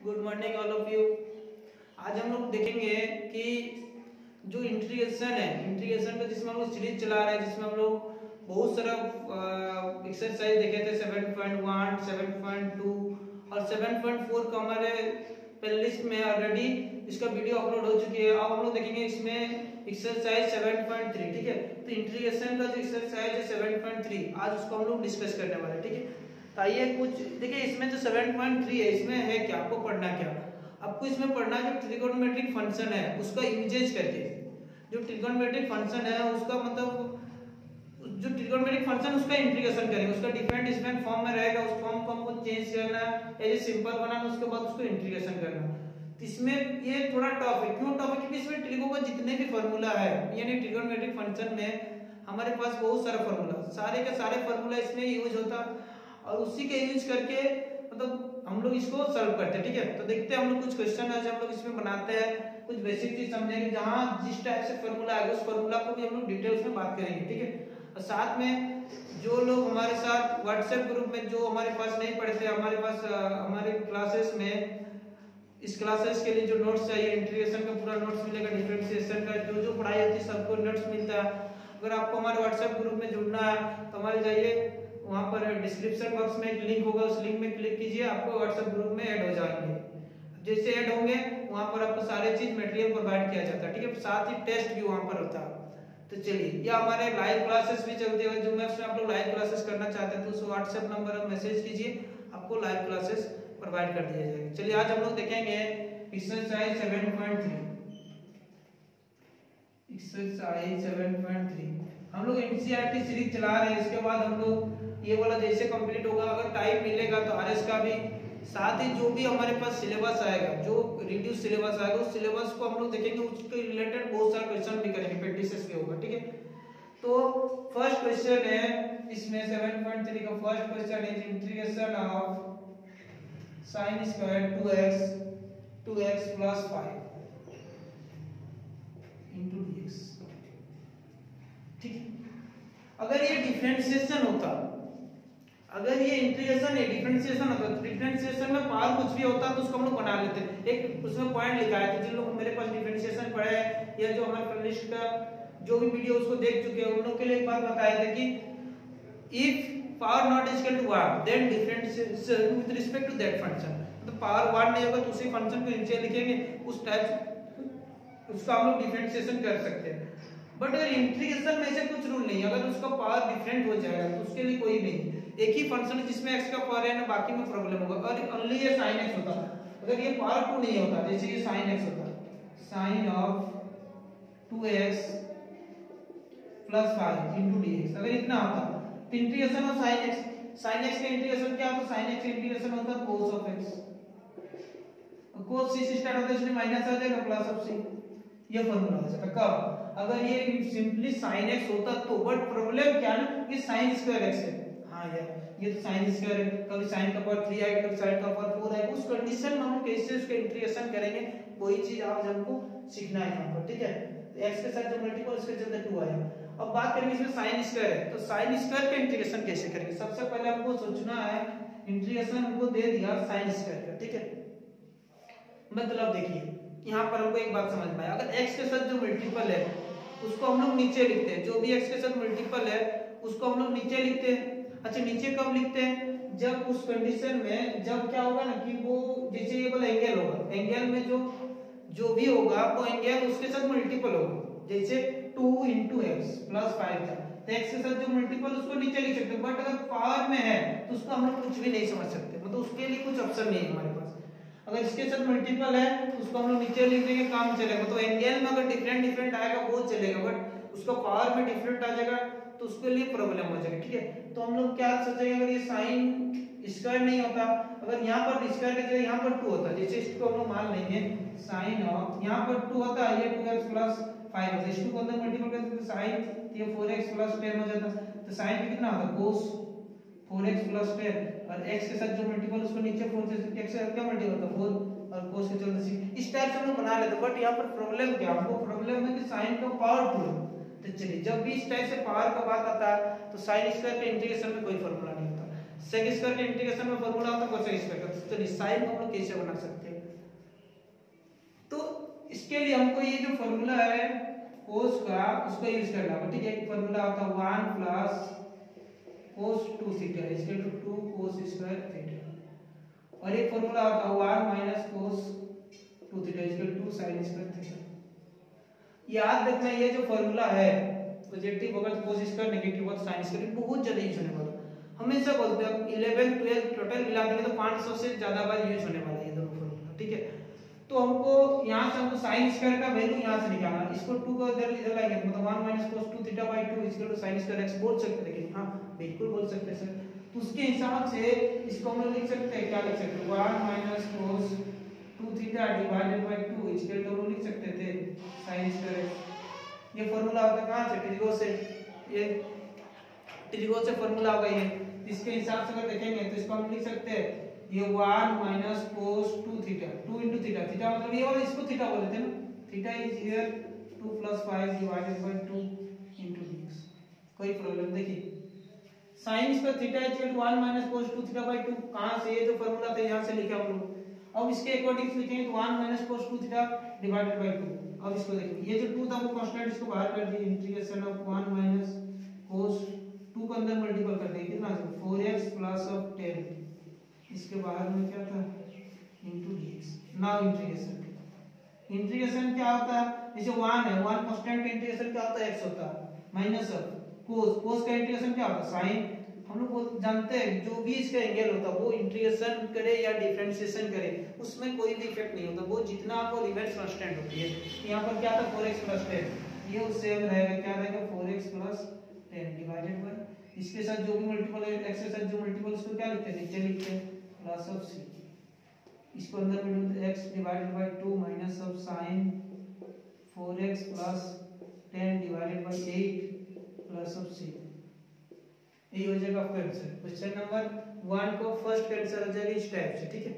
Good morning all of you. आज हम लोग देखेंगे कि जो इंटीग्रेशन है, इंटीग्रेशन पे जिसमें हम लोग सीरीज चला रहे हैं, जिसमें हम लोग बहुत सारा एक्सरसाइज देखे थे 7.1, 7.2 और 7.4 का हमारे प्लेलिस्ट में ऑलरेडी इसका वीडियो अपलोड हो चुकी है। अब हम लोग देखेंगे इसमें एक्सरसाइज 7.3। ठीक है, तो इंटीग्रेशन का जो एक्सरसाइज है 7.3 आज उसको हम लोग डिस्कस करने वाले हैं। ठीक है, तो आइए कुछ देखिए इसमें जो 7.3 है इसमें है क्या, आपको पढ़ना क्या, आपको इसमें पढ़ना जो ट्रिगोनोमेट्रिक फंक्शन है उसका यूजेज करके, जो ट्रिगोनोमेट्रिक फंक्शन है उसका मतलब जो ट्रिगोनोमेट्रिक फंक्शन उसका इंटीग्रेशन करेंगे, उसका डिफरेंट डिफरेंट फॉर्म में रहेगा, उस फॉर्म को हमको चेंज करना है, ये सिंपल बनाना, उसके बाद उसको इंटीग्रेशन करना। तो इसमें ये थोड़ा टफ है। क्यों टफ है? क्योंकि इसमें ट्रिगो का जितने भी फार्मूला है, यानी ट्रिगोनोमेट्रिक फंक्शन में हमारे पास बहुत सारा फार्मूला, सारे के सारे फार्मूला इसमें यूज होता और उसी के यूज करके मतलब हम लोग इसको सॉल्व करते हैं। ठीक है, तो देखते हैं हम लोग कुछ क्वेश्चन है जो हम लोग इसमें बनाते हैं, कुछ बेसिक चीज समझेंगे, जहां जिस टाइप से फार्मूला आएगा उस फार्मूला को भी हम लोग डिटेल्स में बात करेंगे। ठीक है, और साथ में जो लोग हमारे साथ व्हाट्सएप ग्रुप में जो हमारे पास नहीं पढ़ते, हमारे पास हमारे क्लासेस में इस क्लासेस के लिए जो नोट्स चाहिए, इंटीग्रेशन का पूरा नोट्स मिलेगा, डिफरेंशिएशन का जो जो पढ़ाई होती है सबको नोट्स मिलता है। अगर आपको हमारे व्हाट्सएप ग्रुप में जुड़ना है तो हमारे जाइए, वहां पर डिस्क्रिप्शन बॉक्स में एक लिंक होगा, उस लिंक में क्लिक कीजिए, आपको व्हाट्सएप ग्रुप में ऐड हो जाएंगे। जैसे ऐड होंगे वहां पर आपको सारे चीज मटेरियल प्रोवाइड किया जाता है। ठीक है, साथ ही टेस्ट भी वहां पर होता है। तो चलिए, या हमारे लाइव क्लासेस भी चलते हैं, जो मैथ्स में आप लोग लाइव क्लासेस करना चाहते हैं तो उस व्हाट्सएप नंबर पर मैसेज कीजिए, आपको लाइव क्लासेस प्रोवाइड कर दिया जाएगा। चलिए आज हम लोग देखेंगे एक्सरसाइज 7.3। एक्सरसाइज 7.3 हम लोग एनसीईआरटी सीरीज चला रहे हैं, इसके बाद हम लोग ये वाला जैसे कंप्लीट होगा, अगर टाइम मिलेगा तो आरएस का भी, साथ ही जो भी हमारे पास सिलेबस आएगा, जो रिड्यूस सिलेबस आएगा उस सिलेबस को हम लोग देखेंगे, उसके रिलेटेड बहुत सारे क्वेश्चन भी करेंगे, प्रैक्टिस भी होगा। ठीक है, तो फर्स्ट क्वेश्चन है इसमें 7.3 का फर्स्ट क्वेश्चन है integration of sin square 2x plus 5 into dx। ठीक है, अगर ये डिफरेंशिएशन होता, अगर ये इंटीग्रेशन है डिफरेंशिएशन होता, तो डिफरेंशिएशन में पावर कुछ भी होता तो उसको हम लोग बना लेते। एक उसमें पॉइंट लिखा है, तो जिन लोग मेरे पास डिफरेंशिएशन पढ़ा है या जो हमारे प्लेलिस्ट का जो भी वीडियो उसको देख चुके हैं उन लोग के लिए एक बात बताया था कि if power not is equal to 1 then differentiation with respect to that function, तो पावर 1 नहीं होगा तो उसी फंक्शन को नीचे लिखेंगे, उस टाइप उसका हम लोग डिफरेंशिएशन कर सकते हैं। बट अगर इंटीग्रेशन में ऐसे कुछ रूल नहीं, अगर उसका पावर डिफरेंट हो जाएगा तो उसके लिए कोई नहीं, एक ही फंक्शन है जिसमें x का पावर है ना, बाकी में प्रॉब्लम होगा। और ओनली ये sin x होता, अगर ये पावर 2 नहीं होता, जैसे ये sin x होता, sin of 2x plus 5 into dx, अगर इतना होता तो integration of sin x, sin x का इंटीग्रेशन क्या होता, sin x का इंटीग्रेशन होता cos of x, cos c से स्टार्ट होता है इसलिए माइनस आ जाएगा प्लस ऑफ c, ये फार्मूला हो जाता। कब? अगर ये सिंपली sin x होता तो, बट प्रॉब्लम क्या ना कि sin स्क्वायर x है। हाँ यार, ये तो sin स्क्वायर है, कभी sin का पावर 3 आएगा, कभी sin का पावर 4 आएगा, उस कंडीशन में हम कैसे उसका इंटीग्रेशन करेंगे, वही चीज आज हमको सीखना है यहाँ पर। ठीक है, तो x के साथ जो मल्टीपल इसके चलते 2 आया। अब बात करेंगे इसमें sin स्क्वायर है, तो sin स्क्वायर का इंटीग्रेशन कैसे करेंगे। सबसे पहले हमको सोचना है, इंटीग्रेशन हमको दे दिया sin स्क्वायर का। ठीक है, मतलब देखिए यहाँ पर हमको एक बात समझ में आया, अगर x के साथ जो मल्टीपल है उसको हम लोग नीचे लिखते हैं, जो भी x के साथ मल्टीपल है उसको हम लोग नीचे लिखते हैं। अच्छा, नीचे कब लिखते हैं? जब उस कंडीशन में, जब क्या होगा ना कि वो जैसे ये वाला एंगल होगा, एंगल में जो भी होगा वो एंगल उसके साथ मल्टीपल होगा, जैसे 2 into x प्लस 5 था, तो x के साथ जो मल्टीपल उसको नीचे लिख सकते हैं। बट अगर पावर में है तो उसको हम लोग कुछ भी नहीं समझ सकते, मतलब उसके लिए कुछ ऑप्शन नहीं है हमारे पास। अगर इसके साथ मल्टीपल है तो उसको हम लोग नीचे लिख देंगे, काम चलेगा। तो एंगल में अगर डिफरेंट डिफरेंट आएगा वो चलेगा, बट उसका पावर में डिफरेंट आ जाएगा तो उसके लिए प्रॉब्लम हो जाएगी। ठीक है, तो हम लोग क्या सोचेंगे, अगर ये sin स्क्वायर नहीं होता, अगर यहाँ पर स्क्वायर की जगह यहाँ पर 2 होता, जैसे इसको हम लोग मान लेंगे sin ऑफ यहाँ पर 2 होता है, ये 2x प्लस 5 होता है, इसको को अंदर मल्टीपल करते तो sin, तो ये 4x प्लस 10 हो जाता, तो sin पे कितना होता cos 4x प्लस 10, और x के साथ जो मल्टीपल उसको नीचे 4 से x से क्या मल्टीपल होता 4 और cos के चलते 6, इस टाइप से हम लोग बना लेते। बट यहाँ पर प्रॉब्लम क्या, हमको प्रॉब्लम है कि sin का पावर 2 है। तो चलिए, जब भी इस टाइप से पावर का बात आता है तो sin स्क्वायर के इंटीग्रेशन में कोई फार्मूला नहीं होता, sec स्क्वायर के इंटीग्रेशन में फार्मूला होता है cosec स्क्वायर का। तो चलिए साइन को हम लोग कैसे बना सकते हैं, तो इसके लिए हमको ये जो फॉर्मूला है कोस का उसका यूज करना होगा, ठीक है। एक फॉर्मूला होता है 1 plus cos 2 theta equal to 2 cos square theta, और एक फॉर्मूला होता है 1 minus cos 2 theta equal to sine square theta. याद रखना ये जो फॉर्मूला है पॉजिटिव होगा तो कोस स्क्वायर, नेगेटिव होगा तो साइन स्क्वायर, बहुत ज्यादा यूज होने वाला। हमेशा बोलते हैं 11 12 टोटल मिला देंगे तो 500 से ज्यादा बार यूज होने वाला है ये दोनों फॉर्मूला, ठीक है। तो हमको यहाँ से हमको साइन स्क्वायर का वैल्यू यहाँ से निकालना है, इसको 2 को इधर लाएंगे मतलब 1 minus cos 2 theta by 2 equal to sin square x बोल सकते हैं, लेकिन हाँ बिल्कुल बोल सकते हैं सर। तो उसके हिसाब से इसको हम लोग लिख सकते हैं, क्या लिख सकते हैं 1 minus cos 2 theta divided by 2 equal to हम लोग लिख सकते थे sin स्क्वायर x। ये फार्मूला होगा कहाँ से, ट्रिगो से, ये ट्रिगो से फार्मूला होगा ये। इसके हिसाब से अगर देखेंगे तो इसको हम लिख सकते हैं ये 1 minus cos 2 theta 2 into theta, theta मतलब ये वाला इसको थीटा बोल देते हैं ना, theta is here 2 plus 5 divided by 2 into dx। कोई प्रॉब्लम देखिए sin square theta equal to 1 minus cos 2 theta by 2, कहां से ये जो फार्मूला था यहां से लिखे हम लोग। अब इसके अकॉर्डिंग लिखेंगे तो 1 minus cos 2 theta divided by 2। अब इसको देखिए ये जो 2 था वो कांस्टेंट, इसको बाहर कर दिए, इंटीग्रेशन ऑफ 1 माइनस cos 2 को अंदर मल्टीपल कर देंगे कितना 4x प्लस ऑफ 10, इसके बाहर में क्या था into dx। Now integration, integration क्या होता है, जैसे 1 है 1 कांस्टेंट का इंटीग्रेशन क्या होता है x होता है, माइनस ऑफ cos, cos का इंटीग्रेशन क्या होता है sin। हम लोग जानते हैं जो भी इसका एंगल होता है वो इंटीग्रेशन करे या डिफरेंशिएशन करे उसमें कोई भी इफेक्ट नहीं होता, वो जितना आपको लिमिट कांस्टेंट होती है। यहाँ पर क्या था 4x प्लस 10, ये सेम रहेगा, क्या रहेगा 4x प्लस 10 डिवाइडेड बाय इसके साथ जो भी मल्टीपल है x के साथ जो मल्टीपल उसको क्या लिखते हैं नीचे लिखते हैं प्लस ऑफ c, इसको अंदर में x divided by 2 minus of sin 4x plus 10 divided by 8 plus of c। ये हो जाएगा आपका आंसर। क्वेश्चन नंबर 1 को फर्स्ट आंसर हो जाएगा इस टाइप से, ठीक है।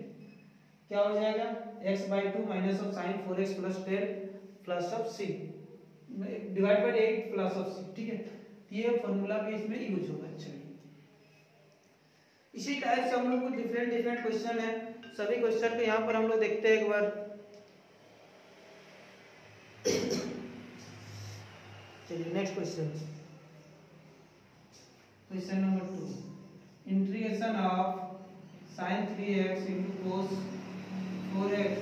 क्या हो जाएगा x by 2 minus of sin 4x plus 10 plus of c divide by 8 plus of c, ठीक है। ये फार्मूला भी इसमें यूज होगा। चलिए इसी टाइप से हम लोग को डिफरेंट डिफरेंट क्वेश्चन है, सभी क्वेश्चन को यहाँ पर हम लोग देखते हैं एक बार। चलिए next question, question number 2, integration of sin 3x into cos 4x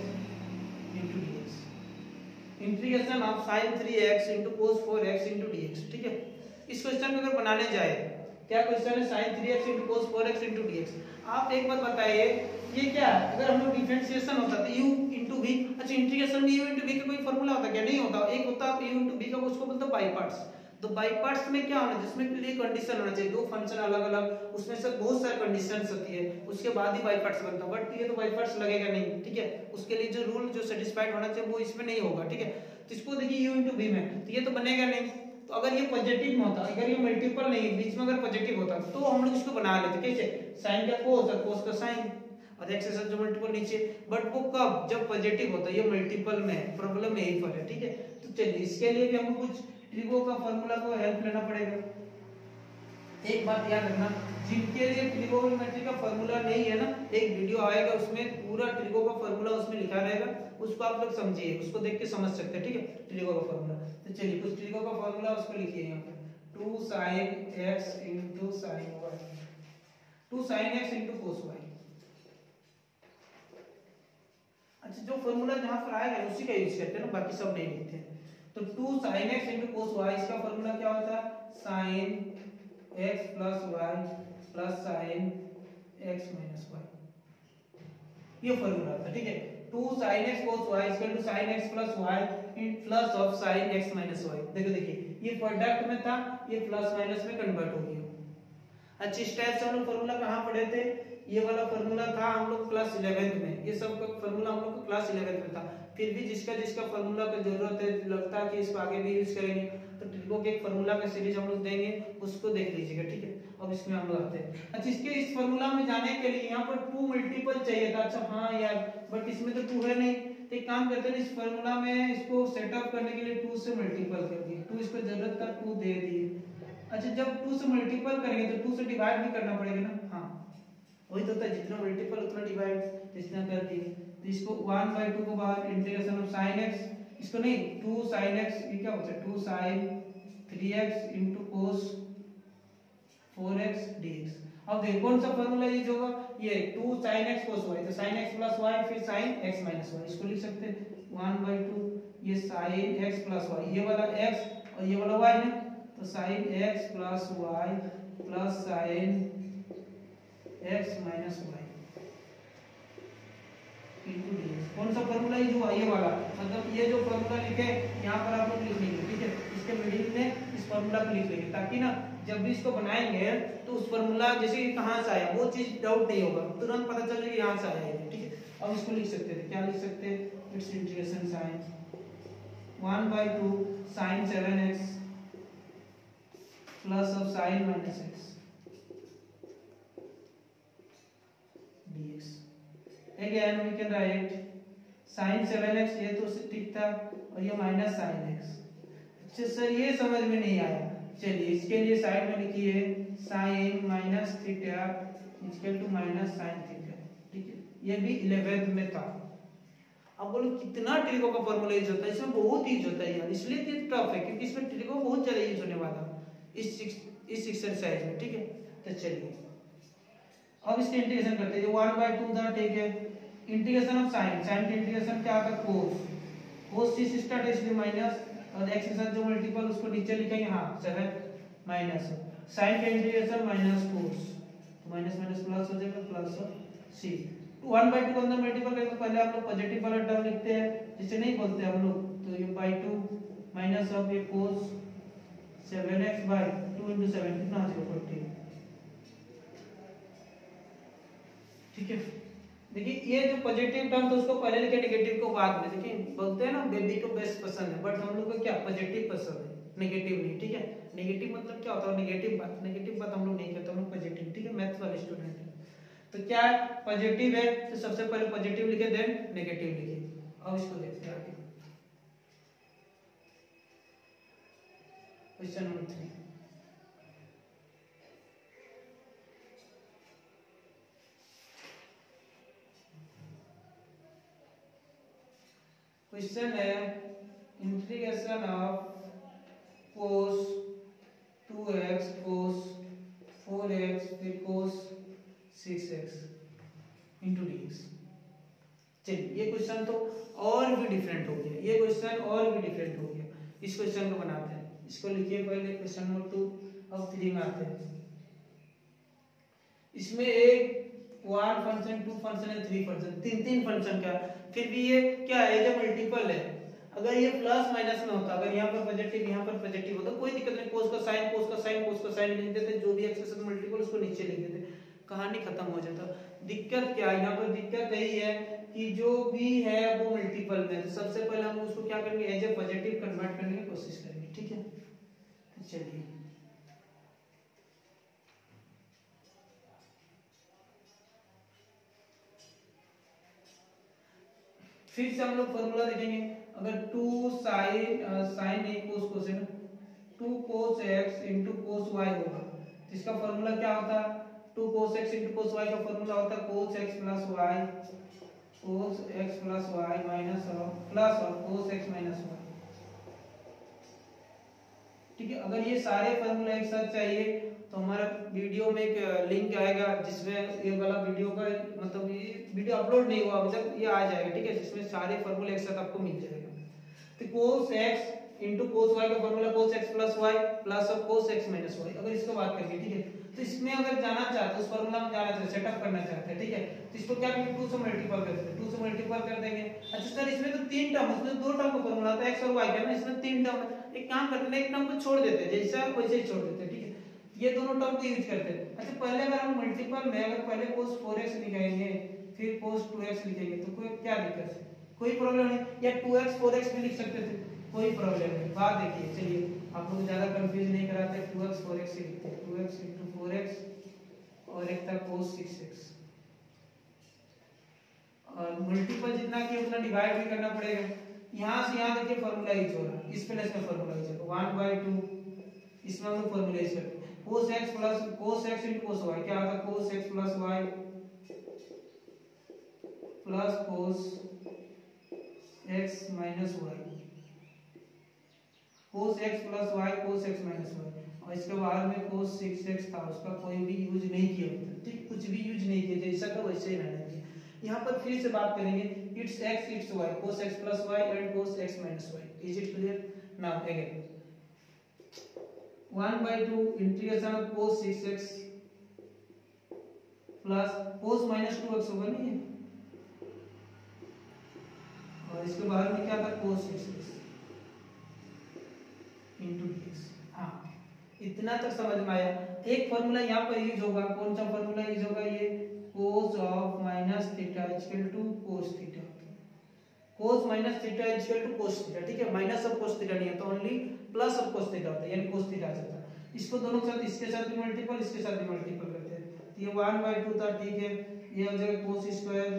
into dx। Integration of sin 3x into cos 4x into dx, ठीक है। इस क्वेश्चन को अगर बनाने जाए, क्या क्वेश्चन है sin 3x into cos 4x into dx। आप एक बात बताइए ये क्या है, अगर हम लोग डिफरेंशिएशन होता तो u into v, अच्छा इंटीग्रेशन में u into v का कोई फार्मूला होता क्या, नहीं होता। एक होता है u into v का, उसको बोलते हैं बाई पार्ट्स। तो बाई पार्ट्स में क्या होना, जिसमें ये कंडीशन होना चाहिए, दो फंक्शन अलग अलग उसमें से बहुत सारी कंडीशंस होती है उसके बाद ही बाई पार्ट्स बनता है, बट ये तो बाई पार्ट्स लगेगा नहीं, ठीक है। उसके लिए जो रूल जो सेटिस्फाइड होना चाहिए वो इसमें नहीं होगा, ठीक है। तो इसको देखिए u into v में तो ये तो बनेगा नहीं। तो अगर ये पॉजिटिव में होता, अगर ये मल्टीपल नहीं बीच में अगर पॉजिटिव होता तो हम लोग इसको बना लेते कैसे, साइन का कोस और कोस का साइन और x के साथ जो मल्टीपल नीचे, बट वो कब, जब पॉजिटिव होता है, ये मल्टीपल में प्रॉब्लम यही पर है, ठीक है। तो चलिए इसके लिए भी हमको कुछ ट्रिगो का फार्मूला को हेल्प लेना पड़ेगा। एक बात याद रखना, जिनके लिए ट्रिगोनोमेट्री का फार्मूला नहीं है ना, एक वीडियो आएगा उसमें पूरा ट्रिगो का फार्मूला उसमें लिखा रहेगा, उसको आप लोग समझिए, उसको देख के समझ सकते हैं, ठीक है, ट्रिगो का फार्मूला। तो चलिए कुछ ट्रिगो का फार्मूला उसको लिखिए यहाँ पर 2 sin x into sin y, 2 sin x into cos y। अच्छा जो फार्मूला जहां पर आएगा उसी का यूज करते हैं ना, बाकी सब नहीं लिखते हैं। तो 2 sin x into cos y, इसका फार्मूला क्या होता है sin x plus y plus sin x minus y, ये फार्मूला था, ठीक है। 2 sin x cos y equal to sin x plus y इन plus of sin x minus y। देखो देखिए ये प्रोडक्ट में था, ये प्लस माइनस में कन्वर्ट हो गया। अच्छा इस टाइप से हम लोग फार्मूला कहाँ पढ़े थे, ये वाला फार्मूला था हम लोग क्लास 11th में, ये सब का फार्मूला हम लोग को क्लास 11th में था। फिर भी जिसका जिसका फार्मूला की जरूरत है, लगता है कि इसको आगे भी यूज करेंगे, तो ट्रिगो के एक फार्मूला का सीरीज हम लोग देंगे, उसको देख लीजिएगा, ठीक है। अब इसमें हम लोग आते हैं। अच्छा इसके इस फार्मूला में जाने के लिए यहाँ पर 2 मल्टीपल चाहिए था, अच्छा हाँ यार, बट इसमें तो 2 है नहीं, तो एक काम करते हैं इस फार्मूला में इसको सेटअप करने के लिए 2 से मल्टीपल कर दिए, 2 इसको जरूरत था 2 दे दिए। अच्छा जब 2 से मल्टीपल करेंगे तो 2 से डिवाइड भी करना पड़ेगा ना, हाँ वही तो होता है, जितना मल्टीपल उतना डिवाइड, जितना कर दिए तो इसको 1/2 को बाहर इंटीग्रेशन ऑफ sin x, इसको नहीं 2 sin x, ये क्या होता है 2 sin 3x into cos 4x dx। अब देखो कौन सा फॉर्मूला यूज होगा, ये 2 sin x cos y, तो sin x plus y फिर sin x minus y, इसको लिख सकते हैं 1/2 ये sin x plus y, ये वाला x और ये वाला y है, तो sin x plus y plus sin x minus y into dx। कौन सा फॉर्मूला यूज हुआ, ये वाला, मतलब ये जो फॉर्मूला लिखे यहाँ पर आप लोग लिख लेंगे, ठीक है, इसके मिडिल में इस फॉर्मूला को लिख लेंगे, ताकि ना जब भी इसको बनाएंगे तो उस फॉर्मूला जैसे कि कहाँ से आया वो चीज डाउट नहीं होगा, तुरंत पता चल जाएगा यहाँ से आया है, ठीक है। अब इसको लिख सकते हैं, क्या लिख सकते हैं, it's integration sin 1/2 sin 7x plus of sin minus x dx। Again we can write sin 7x, ये तो ठीक था, और ये माइनस sin x। अच्छा सर ये समझ में नहीं आया, चलिए इसके लिए साइड में लिखिए sin minus theta equal to minus sin theta, ठीक है, ये भी 11th में था। अब बोलो कितना ट्रिगो का फॉर्मूला यूज होता है, इसमें बहुत यूज होता है यार, इसलिए तो टफ है क्योंकि इसमें ट्रिगो बहुत ज्यादा यूज होने वाला इस एक्सरसाइज में, ठीक है। तो चलिए अब इसके इंटीग्रेशन करते हैं, 1/2 था, ठीक है, इंटीग्रेशन ऑफ sin, sin का इंटीग्रेशन क्या आता है cos, cos से स्टार्ट है इसलिए माइनस, और x के साथ जो मल्टीपल उसको नीचे लिखेंगे, हाँ 7 माइनस, sin का इंटीग्रेशन माइनस cos, तो माइनस माइनस प्लस हो जाएगा, प्लस c 1/2 को अंदर मल्टीपल करें तो पहले आप लोग पॉजिटिव वाला टर्म लिखते हैं, जिसे नहीं बोलते हम लोग, तो ये /2 माइनस ऑफ ये cos 7x by 2 into 7 कितना आ जाएगा 40, ठीक है। देखिए ये जो पॉजिटिव टर्म तो उसको पहले लिखे, नेगेटिव को बाद में। देखिए बोलते हैं ना बेबी को बेस्ट पसंद है, बट हम लोग को क्या पॉजिटिव पसंद है, नेगेटिव नहीं, ठीक है। नेगेटिव मतलब क्या होता है, नेगेटिव बात हम लोग नहीं करते, हम लोग पॉजिटिव, ठीक है, मैथ्स वाले स्टूडेंट हैं। तो क्या पॉजिटिव है तो सबसे पहले पॉजिटिव लिखे देन नेगेटिव लिखे। अब इसको देखते हैं आगे, क्वेश्चन नंबर 3। क्वेश्चन है integration of cos 2x cos 4x फिर cos 6x into dx। चलिए ये क्वेश्चन तो और भी डिफरेंट हो गया, ये क्वेश्चन और भी डिफरेंट हो गया। इस क्वेश्चन को बनाते हैं, इसको लिखिए पहले क्वेश्चन नंबर 2। अब 3 में आते हैं, इसमें एक 1 फंक्शन 2 फंक्शन है 3 फंक्शन, तीन फंक्शन का, फिर भी ये क्या है, जो मल्टीपल है। अगर ये प्लस माइनस में होता, अगर यहाँ पर पॉजिटिव यहाँ पर पॉजिटिव होता, कोई दिक्कत नहीं, कोस का साइन कोस का साइन कोस का साइन लिख देते, जो भी एक्स के साथ मल्टीपल उसको नीचे लिख देते, कहानी खत्म हो जाता। दिक्कत क्या है यहाँ पर, दिक्कत यही है कि जो भी है वो मल्टीपल में, तो सबसे पहले हम उसको क्या करेंगे, एज ए पॉजिटिव कन्वर्ट करने की कोशिश करेंगे, ठीक है। तो चलिए फिर से हम लोग फॉर्मूला देखेंगे, अगर 2 sin नहीं cos cos है ना, 2 cos x into cos y होगा, तो इसका फॉर्मूला क्या होता है, 2 cos x into cos y का फॉर्मूला होता है cos x plus y minus plus और cos x minus y, ठीक है। अगर ये सारे फॉर्मूला एक साथ चाहिए तो हमारा वीडियो में एक लिंक आएगा, जिसमें ये वाला वीडियो का मतलब ये वीडियो अपलोड नहीं हुआ मतलब ये आ जाएगा, ठीक है, जिसमें सारे फॉर्मूले एक साथ आपको मिल जाएगा। तो cos x into cos y का formula cos x plus y plus of cos x minus y। अगर इसको बात करेंगे, ठीक है, तो इसमें अगर जाना चाहते हैं, उस फॉर्मूला में जाना चाहते हैं, सेटअप करना चाहते हैं, ठीक है, तो इसको क्या करेंगे, 2 से मल्टीपल कर देंगे, 2 से मल्टीपल कर देंगे। अच्छा सर इसमें तो 3 टर्म, इसमें 2 टर्म का फॉर्मूला आता है x और y का ना, इसमें 3 टर्म है, एक काम करते हैं, एक टर्म को छोड़ देते हैं, जैसा वैसे ही छोड़ देते हैं, ठीक है, ये दोनों टर्म को यूज करते हैं। अच्छा पहले अगर हम मल्टीपल में अगर पहले cos 4x लिखेंगे फिर cos 2x लिखेंगे तो कोई क्या दिक्कत है, कोई प्रॉब्लम नहीं, या 2x 4x भी लिख सकते थे, कोई प्रॉब्लम नहीं। बात देखिए, चलिए आप लोग ज्यादा कंफ्यूज नहीं कराते, 2x 4x से लिखते हैं, 2x into 4x और एक था cos 6x, और मल्टीपल जितना कि उतना डिवाइड भी करना पड़ेगा। यहाँ से यहाँ देखिए फॉर्मूला यूज हो रहा है, इस प्लेस में फॉर्मूला यूज होगा 1/2, इसमें हम लोग फॉर्मूला यूज करते हैं cos x plus cos x into cos y, क्या आता है cos x plus y plus cos x minus y, cos x plus y, cos x minus y, और इसके बाद में कोस 6x था, उसका कोई भी यूज नहीं किया होता, ठीक, कुछ भी यूज नहीं किया, जैसा का वैसे ही रहना चाहिए। यहाँ पर फिर से बात करेंगे, it's x it's y, cos x plus y and cos x minus y. Is it clear? Now again 1/2 integration of cos 6x plus cos minus 2x होगा नहीं है, और इसके बाद में क्या था cos 6x into dx। हाँ, इतना तक समझ में आया। एक फॉर्मूला यहाँ पर यूज होगा, कौन सा फॉर्मूला यूज होगा, ये cos of minus theta is equal to cos theta, cos minus theta is equal to cos theta, ठीक है, माइनस ऑफ cos theta नहीं है तो only plus of cos theta होता है, यानी cos theta आ जाता है। इसको दोनों के साथ, इसके साथ भी मल्टीपल, इसके साथ भी मल्टीपल करते हैं, तो ये 1/2 था, ठीक है, ये हो जाएगा cos square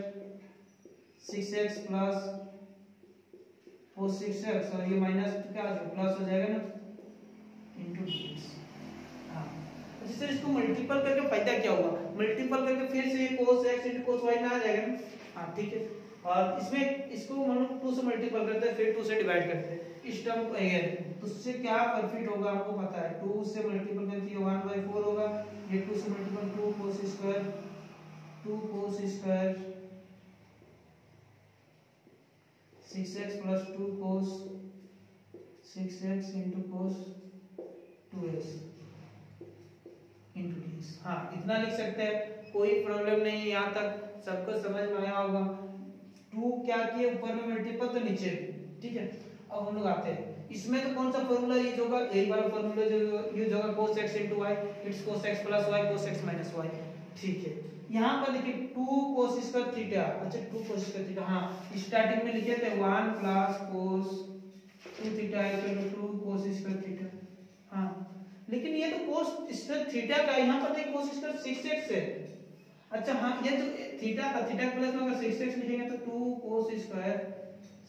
6x plus cos 6x, और ये माइनस क्या हो प्लस हो जाएगा ना इनटू dx। हां, जिससे इसको मल्टीपल करके फायदा क्या होगा, मल्टीपल करके फिर से ये cos x into cos y में आ जाएगा ना। हां, ठीक है, और इसमें इसको मतलब 2 से मल्टीपल करते हैं, फिर 2 से डिवाइड करते हैं, इस टर्म को अगेन, तो उससे क्या परफेक्ट होगा आपको पता है, 2 से मल्टीपल करके 1/4 होगा, ये 2 से multiple 2 cos square 6x plus 2 cos 6x into cos 2x into dx। हाँ, इतना लिख सकते हैं, कोई प्रॉब्लम नहीं है, यहाँ तक सबको समझ में आया होगा। 2 क्या किए ऊपर में मल्टीपल तो नीचे भी, ठीक है। अब हम लोग आते हैं, इसमें तो कौन सा फॉर्मूला यूज होगा, यही वाला फॉर्मूला जो यूज होगा, cos x into y, it's cos x plus y, cos x minus y, ठीक है। यहाँ पर देखिए 2 cos स्क्वायर थीटा, अच्छा 2 cos स्क्वायर थीटा, हाँ स्टार्टिंग में लिखे थे 1 plus cos 2 theta equal to 2 cos square theta. हाँ, लेकिन ये तो cos स्क्वायर थीटा का, यहाँ पर देखिए cos स्क्वायर 6x है। अच्छा हाँ, ये तो थीटा का, थीटा प्लस में अगर 6x लिखेंगे तो 2 cos स्क्वायर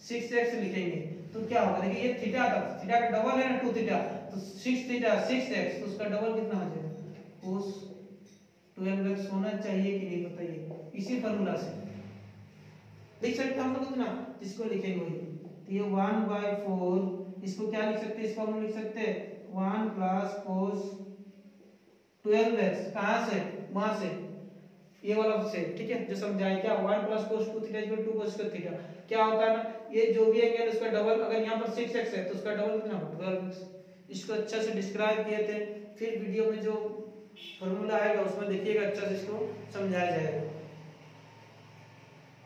6x लिखेंगे तो क्या होगा, देखिए ये थीटा का, थीटा का डबल है ना 2 थीटा, तो 6 थीटा 6x, तो उसका डबल कितना हो जाएगा cos 12x होना चाहिए कि नहीं बताइए, इसी फार्मूला से लिख सकते हम लोग कितना, इसको लिखेंगे वही, तो ये 1/4, इसको क्या लिख सकते हैं, इसको हम लिख सकते हैं 1 प्लस cos 12x, कहां से, वहां से, ये वाला से, ठीक है, जो समझाए क्या 1 plus cos 2 theta equal 2 cos square theta, क्या होता है ना, ये जो भी एंगल उसका डबल, अगर यहाँ पर 6x है तो उसका डबल कितना होगा 12x। इसको अच्छा से डिस्क्राइब किए थे, फिर वीडियो में जो फॉर्मूला आएगा उसमें देखिएगा, अच्छा से इसको समझाया जाएगा।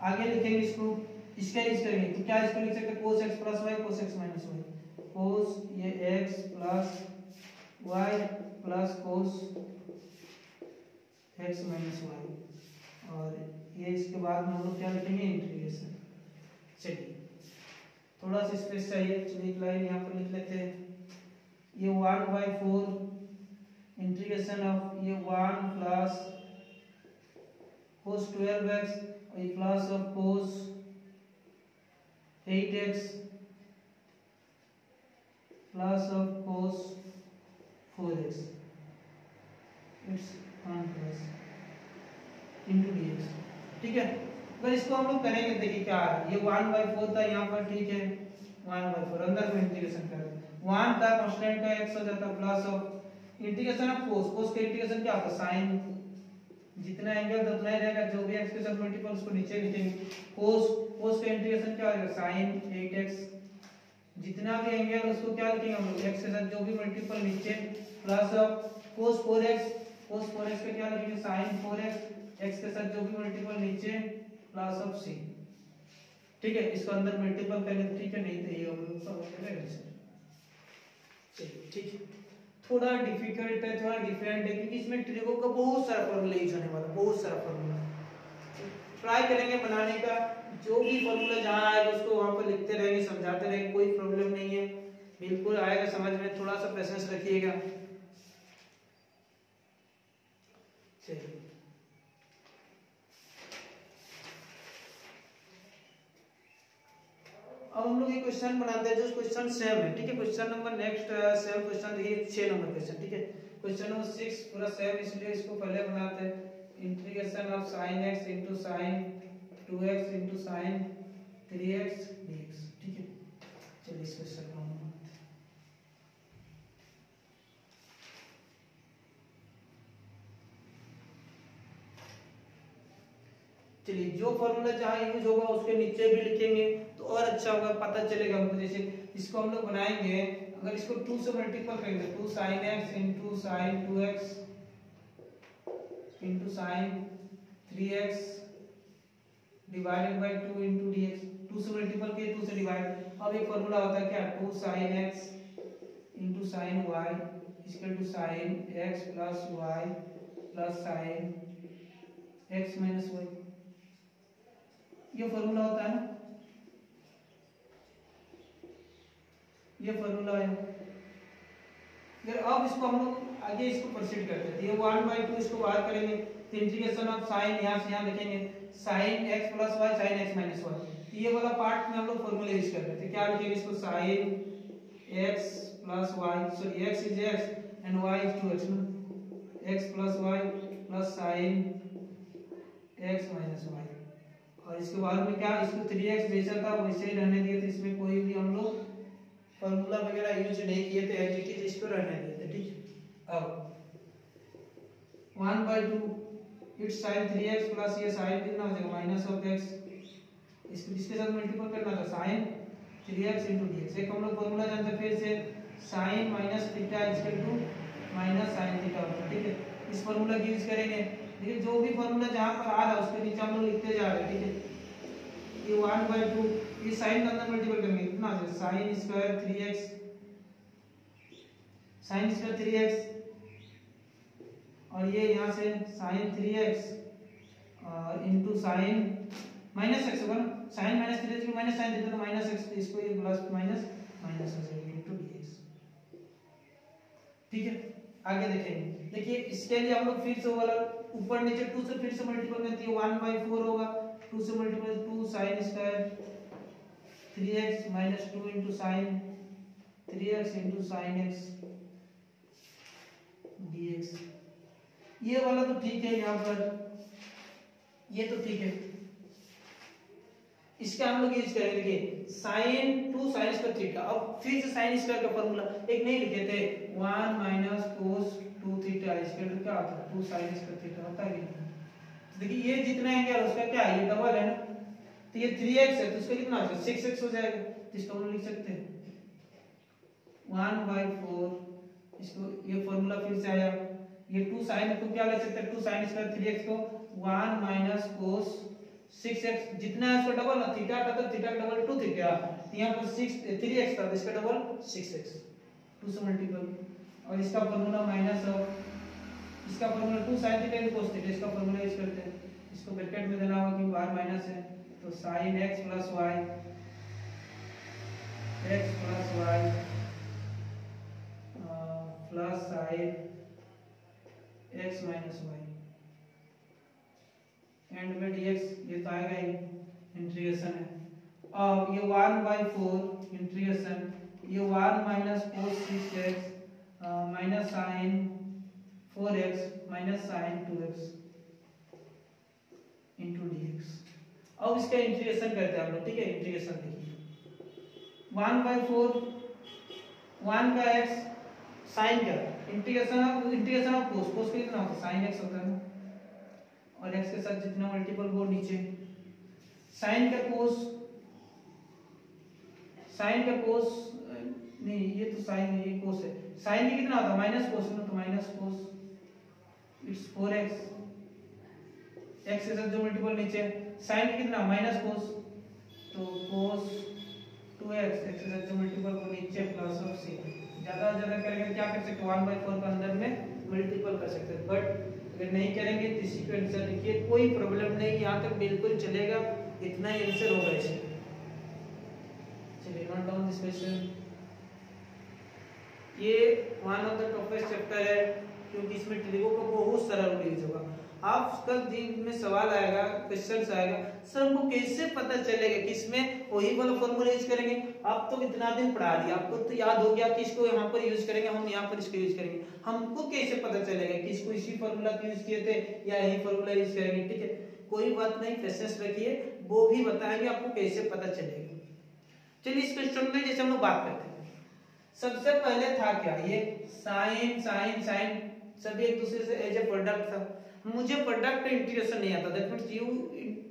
आगे लिखेंगे इसको, इसका यूज करेंगे तो क्या इसको लिख सकते हैं cos x plus y, cos x minus y, cos ये x plus y plus cos x minus y, और ये इसके बाद में हम लोग क्या लिखेंगे इंटीग्रेशन। चलिए थोड़ा सा स्पेस चाहिए, चलिए एक लाइन यहाँ पर लिख लेते हैं, ये 1/4 इंटीग्रेशन ऑफ ये 1 प्लस cos 12x और ये plus of cos 8x plus of cos 4x, it's 1 plus into dx, ठीक है। अगर इसको हम लोग करेंगे देखिए क्या है, ये 1/4 था यहाँ पर, ठीक है, 1/4 अंदर को इंटीग्रेशन करें, 1 था कांस्टेंट का x हो जाता plus of integration of cos, cos का इंटीग्रेशन क्या होता है sin, जितना एंगल था उतना ही रहेगा, जो भी x के साथ मल्टीपल उसको नीचे लिखेंगे, cos का इंटीग्रेशन क्या होगा sin 8x, जितना भी एंगल उसको क्या लिखेंगे हम लोग x के साथ जो भी मल्टीपल नीचे, प्लस ऑफ cos 4x का क्या लिखेंगे sin 4x, x के साथ जो भी मल्टीपल नीचे प्लस ऑफ c, ठीक है, इसको अंदर मल्टीपल करेंगे, ठीक है, नहीं तो ये हम लोग समझ लेंगे। चलिए ठीक है, थोड़ा डिफिकल्ट है, थोड़ा डिफरेंट है, क्योंकि इसमें ट्रिगो का बहुत सारा फॉर्मूला यूज होने वाला, बहुत सारा फॉर्मूला ट्राई करेंगे बनाने का, जो भी फॉर्मूला जहां आएगा उसको वहां पर लिखते रहेंगे, समझाते रहेंगे, कोई प्रॉब्लम नहीं है, बिल्कुल आएगा समझ में, थोड़ा सा पेशेंस रखिएगा। चलिए अब हम लोग ये क्वेश्चन बनाते हैं जो क्वेश्चन सेम है, ठीक है, question number next same question देखिए 6 नंबर क्वेश्चन, ठीक है, क्वेश्चन नंबर 6 पूरा सेम, इसलिए इसको पहले बनाते हैं, integration of sin x into sin 2x into sine 3x dx। ठीक है, चलिए इसको सर चलिए जो फॉर्मूला जहाँ यूज होगा उसके नीचे भी लिखेंगे तो और अच्छा होगा, पता चलेगा हमको। जैसे इसको हम लोग बनाएंगे, अगर इसको 2 से मल्टीपल करेंगे 2 sin x into sign 2x into sine 3x divided by 2 into dx। 2 से मल्टीपल किए 2 से डिवाइड। अब एक फॉर्मूला होता है क्या, 2 sin x into sine y equal to sine x plus y plus sine x minus y। ये formula होता है ना, ये फॉर्मूला है। फिर अब इसको हम लोग आगे इसको प्रोसीड करते हैं। ये 1/2 इसको बाहर करेंगे तो इंटीग्रेशन ऑफ साइन यहाँ से यहाँ लिखेंगे sine x plus y sine x minus y। ये वाला पार्ट में हम लोग फॉर्मूला यूज करते थे। क्या लिखेंगे इसको, sine x plus y, sorry x is x and y is 2x ना, x plus y plus sine x minus y। और इसके बाद में क्या, इसको 3x जैसा था वैसे ही रहने दिए थे, इसमें कोई भी हम लोग फॉर्मूला वगैरह यूज नहीं किए थे, एज इट इज इसको रहने दिए थे। ठीक है, अब 1/2 इट्स sin 3x प्लस ये sin कितना हो जाएगा माइनस ऑफ x, इसको इसके साथ मल्टीपल करना था sin 3x dx। एक हम लोग फॉर्मूला जानते हैं फिर से, sin minus theta equal to minus sin theta होगा। ठीक है, इस फॉर्मूला की यूज करेंगे। देखिए जो भी फॉर्मूला जहां पर आ रहा है उसके नीचे हम लोग लिखते जा रहे हैं। ठीक है, ये 1/2 ये sin का अंदर मल्टीपल करेंगे कितना आ जाएगा, sin square 3x sin square 3x और ये यहाँ से sin 3x into sin minus x होगा ना, sin minus 3x minus sin theta तो माइनस x, तो इसको ये प्लस माइनस माइनस हो जाएगा इनटू dx। ठीक है, आगे देखेंगे। देखिए इसके लिए हम लोग फिर से वाला ऊपर नीचे 2 से फिर से मल्टीपल करते हैं, 1/4 होगा 2 से multiple 2 sin square 3x minus 2 into sine 3x into sine x dx। ये वाला तो ठीक है, यहाँ पर ये तो ठीक है। इसका हम लोग यूज करेंगे, देखिए sin 2 sin स्क्वायर थीटा। अब फिर से sin स्क्वायर का फॉर्मूला एक नहीं लिखे थे, 1 माइनस cos 2 थीटा इसका क्या आता है 2 sin स्क्वायर थीटा होता है। तो देखिए ये जितना है क्या उसका क्या है, ये डबल है ना, तो ये 3x है तो इसका कितना हो जाएगा 6x हो जाएगा। तो इसको हम लिख सकते हैं 1/4, इसको ये फॉर्मूला फिर से आया। ये 2 sin को क्या लिख सकते हैं 2 sin स्क्वायर 3x को 1 माइनस cos 6x, जितना है उसका डबल ना, थीटा का तो थीटा का डबल 2 थीटा, तो यहाँ पर 3x था तो इसका डबल 6x 2 से मल्टीपल। और इसका फॉर्मूला माइनस ऑफ इसका formula 2 sin theta cos theta, इसका फॉर्मूला यूज करते हैं। इसको ब्रैकेट में देना होगा कि बाहर माइनस है तो sin x plus y x plus y plus sin x minus y and में dx, ये तो आएगा ही, इंटीग्रेशन है। अब ये 1/4 इंटीग्रेशन ये 1 minus cos 6x minus sin 4x minus sin 2x into dx। अब इसका इंटीग्रेशन करते हैं हम लोग। ठीक है, इंटीग्रेशन देखिए 1/4 1 का x sin का इंटीग्रेशन ऑफ cos का कितना होता है sin x होता है ना, और x के साथ जितना मल्टीपल वो नीचे sin का cos नहीं, ये तो sin है, ये cos है। sin का कितना होता है माइनस cos ना, तो minus cos it's 4x, x के साथ जो मल्टीपल नीचे sin का कितना माइनस cos, तो cos 2x x के साथ जो मल्टीपल वो नीचे प्लस ऑफ c। ज्यादा ज्यादा करेंगे क्या कर सकते हैं 1/4 का अंदर में मल्टीपल कर सकते हैं, बट अगर नहीं करेंगे तो इसी का आंसर लिखिए, कोई प्रॉब्लम नहीं, यहाँ तक बिल्कुल चलेगा, इतना ही आंसर होगा इसमें। चलिए नोट डाउन दिस क्वेश्चन। ये one of the toughest chapter है क्योंकि इसमें ट्रिगो का बहुत सारा रूल यूज होगा। आपका दिन में सवाल आएगा, क्वेश्चंस आएगा, सर हमको कैसे पता चलेगा कि इसमें वही वाला फॉर्मूला यूज करेंगे। आप तो इतना दिन पढ़ा दिया, आपको तो याद हो गया कि इसको यहाँ पर यूज करेंगे, हम यहाँ पर इसको यूज करेंगे। हमको कैसे पता चलेगा कि इसको इसी फॉर्मूला को यूज किए थे या यही फॉर्मूला यूज करेंगे। ठीक है, कोई बात नहीं, पेशेंस रखिए, वो भी बताएंगे आपको कैसे पता चलेगा। चलिए इस क्वेश्चन में जैसे हम लोग बात करते हैं, सबसे पहले था क्या, ये साइन साइन साइन सभी एक दूसरे से एज ए प्रोडक्ट था। मुझे प्रोडक्ट का इंटीग्रेशन नहीं आता, that means u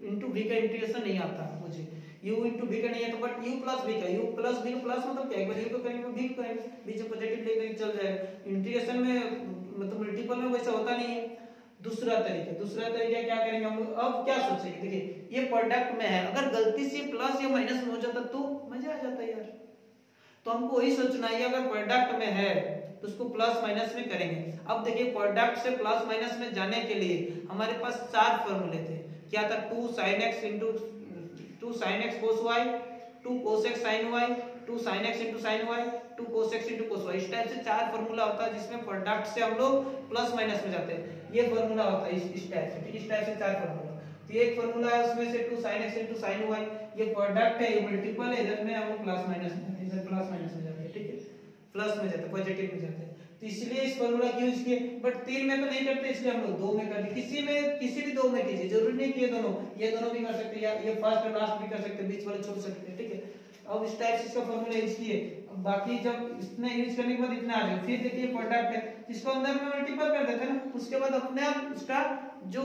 into v का इंटीग्रेशन नहीं आता मुझे, u इनटू v का नहीं आता, बट u प्लस v का, u प्लस v का प्लस मतलब क्या, एक बार u को करेंगे v को करेंगे, बीच में पॉजिटिव लेकर चल जाएगा। इंटीग्रेशन में मतलब मल्टीपल में वैसा होता नहीं है। दूसरा तरीका क्या करेंगे हम लोग, अब क्या सोचेंगे, देखिए ये प्रोडक्ट में है, अगर गलती से प्लस या माइनस में हो जाता तो मजा आ जाता यार। तो हमको वही सोचना है, अगर प्रोडक्ट में है तो उसको प्लस माइनस में करेंगे। अब देखिए प्रोडक्ट से प्लस माइनस में जाने के लिए हमारे पास 4 फॉर्मूले थे, क्या था, 2 sin x into 2 sin x cos y, 2 cos x sin y, 2 sin x into sin y, 2 cos x into cos y। इस टाइप से 4 फॉर्मूला होता है जिसमें प्रोडक्ट से हम लोग प्लस माइनस में जाते हैं, ये फॉर्मूला होता है इस टाइप से, ठीक, इस टाइप से 4 फॉर्मूला। तो एक फॉर्मूला है उसमें से 2 sin x into sin y, ये प्रोडक्ट है, ये मल्टीपल है, इधर में हम लोग प्लस माइनस में, इधर प्लस माइनस में जाते हैं, ठीक है, प्लस में जाते हैं, पॉजिटिव में जाते हैं। तो इसलिए इस फॉर्मूला की यूज किए, बट 3 में तो नहीं करते, इसलिए हम लोग 2 में कर ली। किसी भी 2 में कीजिए, जरूरी नहीं कि ये दोनों भी कर सकते हैं, या ये फर्स्ट और लास्ट भी कर सकते हैं, बीच वाले छोड़ सकते हैं, ठीक है। अब इस टाइप से इसका फॉर्मूला यूज किए, बाकी जब इतना यूज करने के बाद इतना आ जाए, फिर देखिए प्रोडक्ट है, इसको अंदर में मल्टीपल कर देते हैं ना, उसके बाद अपने आप उसका जो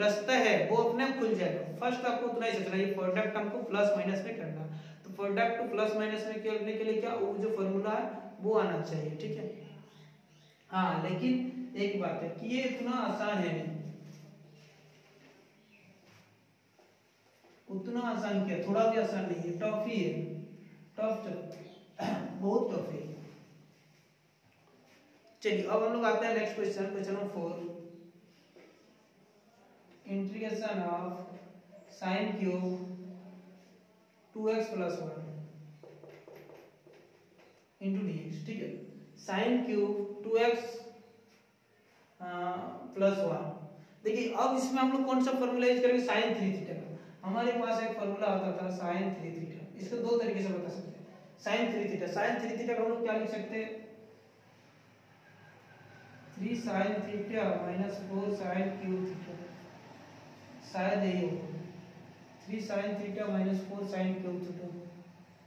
रास्ता है वो अपने आप खुल जाएगा। फर्स्ट आपको उतना ही सोचना है, ये प्रोडक्ट हमको प्लस माइनस में करना, तो प्रोडक्ट को प्लस माइनस में करने के लिए क्या, वो जो फॉर्मूला है वो आना चाहिए, ठीक है। हाँ, लेकिन एक बात है कि ये इतना आसान है नहीं, उतना आसान क्या, थोड़ा भी आसान नहीं है, टफ ही है, टफ बहुत टफ है। चलिए अब हम लोग आते हैं next question, question number 4, integration of sine cube 2x plus 1 into dx, ठीक है, साइन क्यूब 2x प्लस 1। देखिए अब इसमें हम लोग कौन सा फॉर्मूला यूज करेंगे, साइन 3 थीटा का। हमारे पास एक फॉर्मूला होता था साइन 3 थीटा, इसको दो तरीके से बता सकते हैं। साइन 3 थीटा, साइन 3 थीटा का हम लोग क्या लिख सकते हैं, 3 sine theta minus 4 sine cube theta, शायद यही हो, 3 sine theta minus 4 sine cube theta,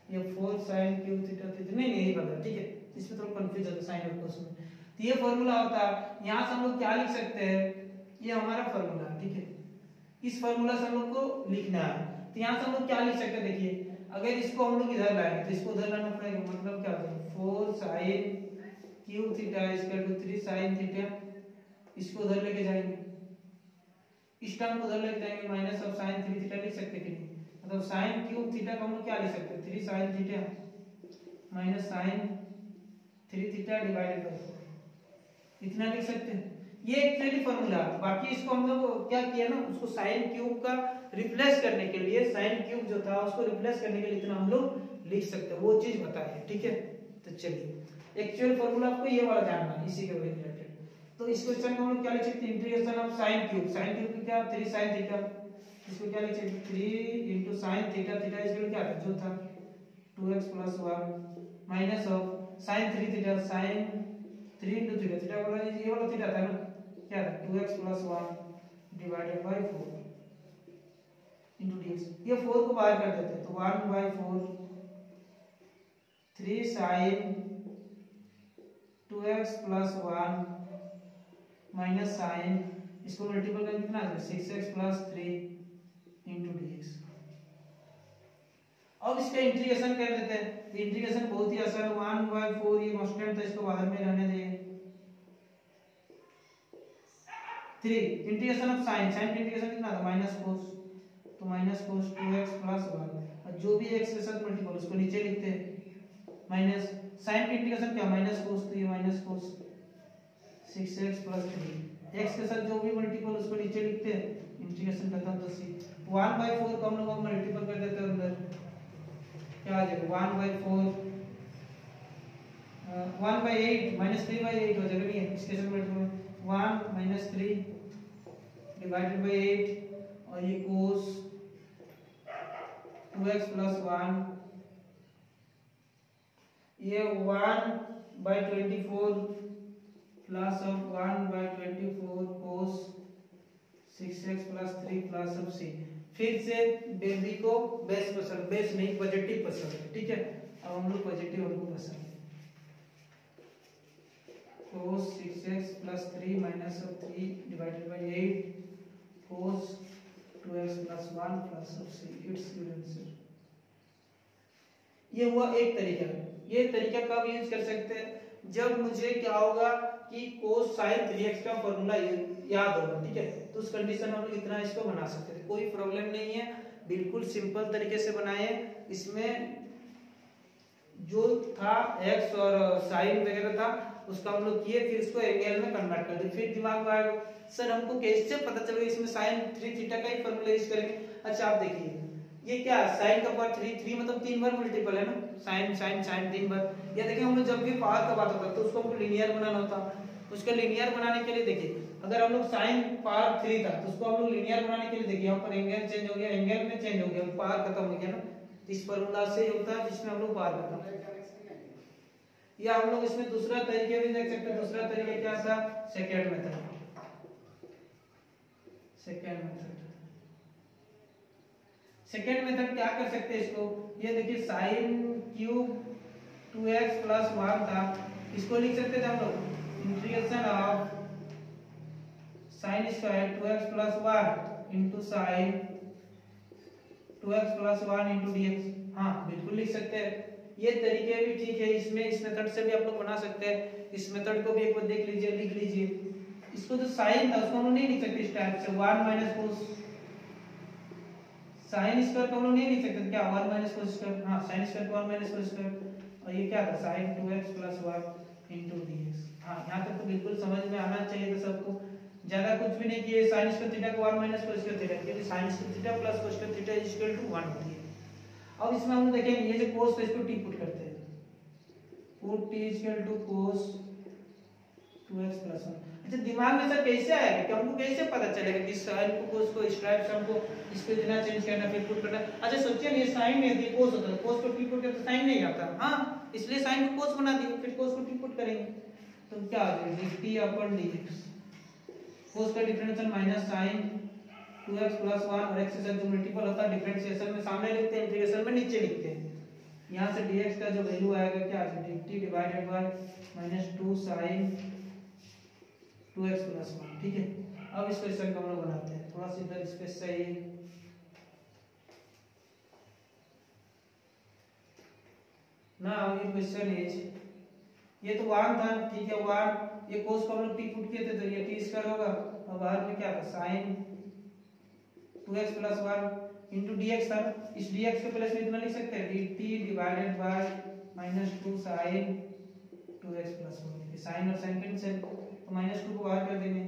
ये 4 साइन क्यूब थीटा थीटा, नहीं यही बता, ठीक है, इसमें थोड़ा कंफ्यूज होता है साइन और कोस में। तो ये फॉर्मूला होता है, यहाँ से हम लोग क्या लिख सकते हैं, ये हमारा फॉर्मूला, ठीक है, इस फॉर्मूला से हम लोग को लिखना है। तो यहाँ से हम लोग क्या लिख सकते हैं, देखिए अगर इसको हम लोग इधर लाएंगे तो इसको उधर लाना पड़ेगा, मतलब क्या होता है, 4 sine cube theta equal to 3 sine theta, इसको उधर लेके जाएंगे, इस टर्म को उधर लेके जाएंगे, माइनस ऑफ साइन 3 थीटा लिख सकते हैं कि नहीं, मतलब साइन क्यूब थीटा का हम लोग क्या लिख सकते हैं, 3 sine theta minus sine 3 theta divided by 4, इतना लिख सकते हैं। ये एक्चुअली फॉर्मूला, बाकी इसको हम लोग क्या किया ना, उसको साइन क्यूब का रिप्लेस करने के लिए, साइन क्यूब जो था उसको रिप्लेस करने के लिए इतना हम लोग लिख सकते हैं, वो चीज बताइए, ठीक है। तो चलिए एक्चुअल फॉर्मूला आपको ये वाला जानना है, इसी के रिलेटेड। तो इस क्वेश्चन में हम लोग क्या लिख सकते हैं, integration of sine cube, sine cube की क्या 3 साइन थीटा, इसको क्या लिख सकते हैं 3 into साइन थीटा, थीटा इसको क्या था, जो था 2x plus 1 minus of sine 3 theta, sine 3 into theta, theta वाला ये वाला थीटा था ना, क्या था 2x plus 1 divided by 4 into dx, ये 4 को बाहर कर देते हैं, तो 1/4 3 sin 2x plus 1 minus sine, इसको मल्टीपल करके कितना आ जाएगा 6x plus 3 into dx। अब इसका इंटीग्रेशन कर देते हैं, तो इंटीग्रेशन बहुत ही आसान है, 1/4 ये कांस्टेंट था, इसको बाहर में रहने देंगे, 3 इंटीग्रेशन ऑफ साइन, साइन का इंटीग्रेशन कितना था माइनस कोस, तो माइनस कोस 2x प्लस 1, और जो भी x के साथ मल्टीपल उसको नीचे लिखते हैं, माइनस साइन का इंटीग्रेशन क्या माइनस कोस, तो ये minus cos 6x plus 3, x के साथ जो भी मल्टीपल उसको नीचे लिखते हैं, इंटीग्रेशन खत्म। तो 1/4 को हम लोग मल्टीपल कर देते हैं अंदर, क्या आ जाएगा 1/4 1/8 माइनस 3/8 हो जाएगा, नहीं इसके साथ मल्टीपल 1 माइनस 3 डिवाइडेड बाय 8, और ये कोस 2x प्लस 1, ये 1/24 plus of 1/24 cos 6x plus 3 plus सब c। फिर से बेबी को बेस पसंद, बेस नहीं पॉजिटिव पसंद है, ठीक है। अब हम लोग पॉजिटिव हमको पसंद है। cos 6x plus 3 minus 3 divided by 8 cos 2x plus 1 plus c। It's given answer. ये हुआ एक तरीका। ये तरीका कब यूज कर सकते हैं? जब मुझे क्या होगा कि cos sin 3x का फॉर्मूला याद होगा, ठीक है। तो उस कंडीशन में हम लोग इतना इसको बना सकते थे, कोई प्रॉब्लम नहीं है, बिल्कुल सिंपल तरीके से बनाए। इसमें जो था x और sin वगैरह था उसका हम लोग किए, फिर इसको एंगल में कन्वर्ट कर दिए। फिर दिमाग में आएगा सर हमको कैसे पता चलेगा इसमें sin 3 थीटा का ही फॉर्मूला यूज करेंगे। अच्छा आप देखिए ये क्या sin का पावर 3 मतलब 3 बार मल्टीपल है ना, sin sin sin 3 बार। ये देखिए हम लोग जब भी पावर का बात होता तो उसको हमको लीनियर बनाना होता। उसको लीनियर बनाने के लिए देखिए अगर हम लोग sin पावर 3 था तो उसको हम लोग लीनियर बनाने के लिए देखिए यहाँ पर एंगल चेंज हो गया, एंगल में चेंज हो गया, पावर खत्म हो गया ना। इस फॉर्मूला से होता है जिसमें हम लोग पावर खत्म। या हम लोग इसमें दूसरा तरीका भी देख सकते हैं। दूसरा तरीका क्या था? Second method. सेकंड मेथड क्या कर सकते हैं इसको? ये देखिए sin क्यूब 2x प्लस 1 था, इसको लिख सकते थे हम लोग integration of sin square 2x plus 1 into sin 2x plus 1 into dx। हाँ बिल्कुल लिख सकते हैं। ये तरीके भी ठीक है, इसमें इस मेथड से भी आप लोग बना सकते हैं। इस मेथड को भी एक बार देख लीजिए, लिख लीजिए। इसको जो साइन था उसको हम लोग नहीं लिख सकते इस टाइप से 1 माइनस कोस साइन स्क्वायर को हम लोग नहीं लिख सकते क्या 1 माइनस कोस स्क्वायर। हाँ साइन स्क्वायर को 1 माइनस कोस स्क्वायर। और ये क्या था sin 2x plus 1 into dx। हाँ यहाँ तक तो बिल्कुल समझ में आना चाहिए था सबको, ज्यादा कुछ भी नहीं किए। sin स्क्वायर थीटा को 1 माइनस कोस स्क्वायर थीटा, क्योंकि sin square theta plus cos square theta is equal to 1 होती है। अब इसमें हम देखेंगे ये जो cos था इसको t पुट करते हैं, put t equal to cos 2x plus 1। अच्छा दिमाग में सर कैसे आएगा कि हमको कैसे पता चलेगा कि sin को cos को इस टाइप से हमको इसको इतना चेंज करना फिर पुट करना। अच्छा सोचिए ये sin नहीं थी cos होता है, cos को t पुट करते sin नहीं आता। हाँ इसलिए sin को cos बना दिए, फिर cos को t पुट करेंगे तो क्या आ जाएगा dt अपॉन dx। cos का differential minus sin 2x plus 1 और x के साथ जो मल्टीपल होता है डिफरेंशिएशन में सामने लिखते हैं, इंटीग्रेशन में नीचे लिखते हैं। यहाँ से dx का जो वैल्यू आएगा क्या आएगा dt divided by minus 2 sin 2x plus 1, ठीक है। अब इस क्वेश्चन को हम लोग बनाते हैं, थोड़ा सा इधर स्पेस चाहिए। नाउ ये क्वेश्चन इज, ये तो 1 था ठीक है 1, ये cos को हम लोग t पुट किए थे तो ये t स्क्वायर होगा। और बाहर में क्या था sin 2x plus 1 into dx था। इस dx के प्लस में इतना लिख सकते हैं dt divided by minus 2 sin 2x plus 1। Sine और साइन कैंसिल तो माइनस 2 को बाहर कर देंगे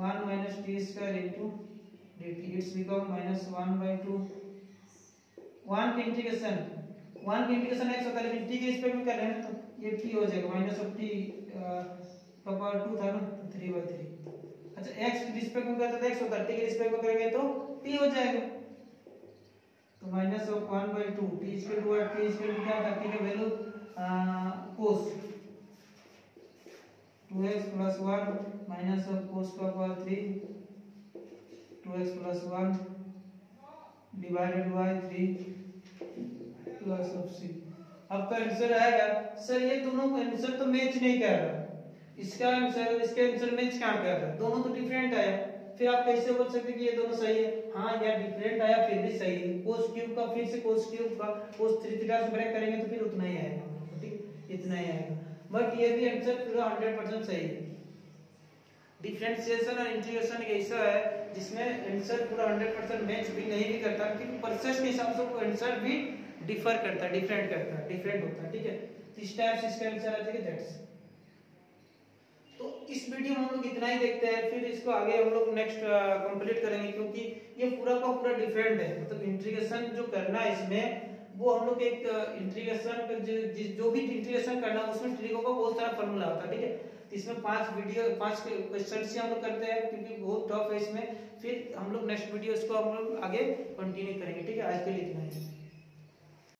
1 minus t square into dt। It's become minus 1/2 1 के इंटीग्रेशन x होता है लेकिन t के रिस्पेक्ट में कर रहे हैं तो ये t हो जाएगा माइनस ऑफ t का पावर 2 था ना तो 3/3। अच्छा x के रिस्पेक्ट में करते तो x होता है, t के रिस्पेक्ट में करेंगे तो t हो जाएगा तो minus of 1/2 t equal to क्या था t का value cos 2x plus 1 minus of cos का power 3 2x plus 1 divided by 3 plus of c। अब का आंसर आएगा सर ये दोनों का आंसर तो मैच नहीं कर रहा, इसका आंसर इसके आंसर मैच कहां कर रहा है, दोनों तो डिफरेंट आया। फिर आप कैसे बोल सकते कि ये दोनों सही है? हाँ यार डिफरेंट आया फिर भी सही है। cos क्यूब का फिर से cos क्यूब का cos 3 थीटा से ब्रेक करेंगे तो फिर उतना ही आएगा, ठीक इतना ही आएगा। बट ये भी आंसर पूरा 100% सही है। डिफरेंशिएशन और इंटीग्रेशन ऐसा है जिसमें आंसर पूरा 100% मैच भी नहीं भी करता, क्योंकि प्रोसेस के हिसाब से आंसर भी डिफर करता है, डिफरेंट होता है, ठीक है। तो इस टाइप से इसका आंसर आ जाएगा दैट्स। तो इस वीडियो में हम लोग इतना ही देखते हैं, फिर इसको आगे हम लोग नेक्स्ट कंप्लीट करेंगे, क्योंकि ये पूरा का पूरा डिफरेंट है। मतलब इंटीग्रेशन जो करना है इसमें वो हम लोग एक इंटीग्रेशन जो भी इंटीग्रेशन करना उसमें ट्रिको का बहुत सारा फॉर्मूला होता है, ठीक है। इसमें 5 क्वेश्चन से हम लोग करते हैं क्योंकि बहुत टफ है इसमें। फिर हम लोग नेक्स्ट वीडियो इसको हम लोग आगे कंटिन्यू करेंगे, ठीक है। आज के लिए इतना ही।